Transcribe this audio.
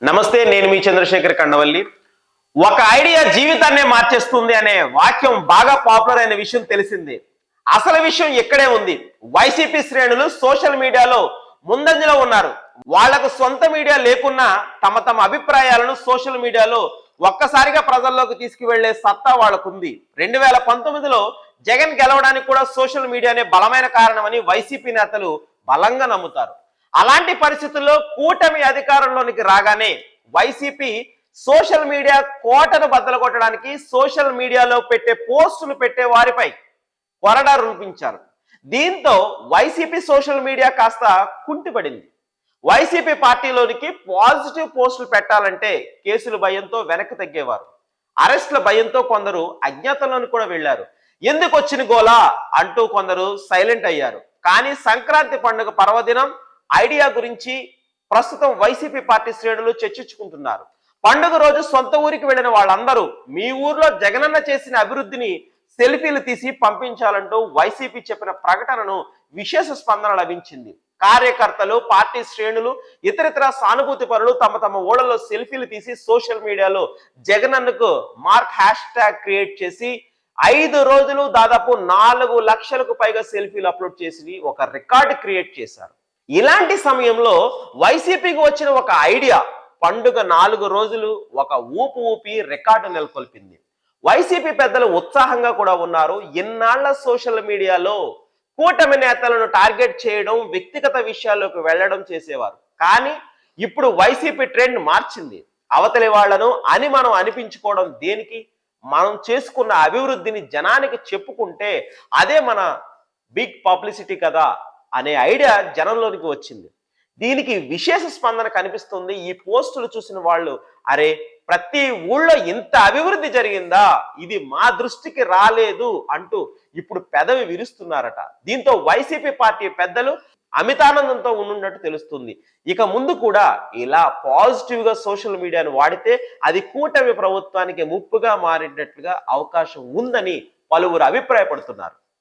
నమస్తే, నేను మీ చంద్రశేఖర్ కండవల్లి. ఒక ఐడియా జీవితాన్నే మార్చేస్తుంది అనే వాక్యం బాగా పాపులర్ అయిన విషయం తెలిసింది. అసలు విషయం ఇక్కడే ఉంది. వైసీపీ శ్రేణులు సోషల్ మీడియాలో ముందంజలో ఉన్నారు. వాళ్లకు సొంత మీడియా లేకున్నా తమ తమ అభిప్రాయాలను సోషల్ మీడియాలో ఒక్కసారిగా ప్రజల్లోకి తీసుకువెళ్లే సత్తా వాళ్లకుంది. 2019లో జగన్ గెలవడానికి కూడా సోషల్ మీడియానే బలమైన కారణమని వైసీపీ నేతలు బలంగా నమ్ముతారు. అలాంటి పరిస్థితుల్లో కూటమి అధికారంలోనికి రాగానే వైసీపీ సోషల్ మీడియా కోటను బద్దలు కొట్టడానికి సోషల్ మీడియాలో పెట్టే పోస్టులు పెట్టే వారిపై కొరడా రూపించారు. దీంతో వైసీపీ సోషల్ మీడియా కాస్త కుంటిపడింది. వైసీపీ పార్టీలోనికి పాజిటివ్ పోస్టులు పెట్టాలంటే కేసుల భయంతో వెనక్కి తగ్గేవారు. అరెస్టుల భయంతో కొందరు అజ్ఞాతంలోకి కూడా వెళ్లారు. ఎందుకు వచ్చిన గోలా అంటూ కొందరు సైలెంట్ అయ్యారు. కానీ సంక్రాంతి పండుగ పర్వదినం ఐడియా గురించి ప్రస్తుతం వైసీపీ పార్టీ శ్రేణులు చర్చించుకుంటున్నారు. పండుగ రోజు సొంత ఊరికి వెళ్లిన వాళ్ళందరూ మీ ఊర్లో జగనన్న చేసిన అభివృద్ధిని సెల్ఫీలు తీసి పంపించాలంటూ వైసీపీ చెప్పిన ప్రకటనను విశేష స్పందన లభించింది. కార్యకర్తలు, పార్టీ శ్రేణులు, ఇతరితర సానుభూతి పరులు తమ తమ ఊళ్ళలో సెల్ఫీలు తీసి సోషల్ మీడియాలో జగనన్నకు మార్క్ హ్యాష్ ట్యాగ్ క్రియేట్ చేసి 5 రోజులు దాదాపు 4 లక్షలకు పైగా సెల్ఫీలు అప్లోడ్ చేసి ఒక రికార్డు క్రియేట్ చేశారు. ఇలాంటి సమయంలో వైసీపీకి వచ్చిన ఒక ఐడియా పండుగ 4 రోజులు ఒక ఊపి రికార్డు నెలకొల్పింది. వైసీపీ పెద్దలు ఉత్సాహంగా కూడా ఉన్నారు. ఇన్నాళ్ల సోషల్ మీడియాలో కూటమి నేతలను టార్గెట్ చేయడం, వ్యక్తిగత విషయాల్లోకి వెళ్లడం చేసేవారు. కానీ ఇప్పుడు వైసీపీ ట్రెండ్ మార్చింది. అవతలి వాళ్లను అని మనం అనిపించుకోవడం దేనికి? మనం చేసుకున్న అభివృద్ధిని జనానికి చెప్పుకుంటే అదే మన బిగ్ పబ్లిసిటీ కదా అనే ఐడియా జనంలోనికి వచ్చింది. దీనికి విశేష స్పందన కనిపిస్తుంది. ఈ పోస్టులు చూసిన వాళ్ళు అరే ప్రతి ఊళ్ళో ఇంత అభివృద్ధి జరిగిందా, ఇది మా దృష్టికి రాలేదు అంటూ ఇప్పుడు పెదవి విరుస్తున్నారట. దీంతో వైసీపీ పార్టీ పెద్దలు అమితానందంతో ఉన్నట్టు తెలుస్తుంది. ఇక ముందు కూడా ఇలా పాజిటివ్ గా సోషల్ మీడియాను వాడితే అది కూటమి ప్రభుత్వానికి ముప్పుగా మారేటట్లుగా అవకాశం ఉందని పలువురు అభిప్రాయపడుతున్నారు.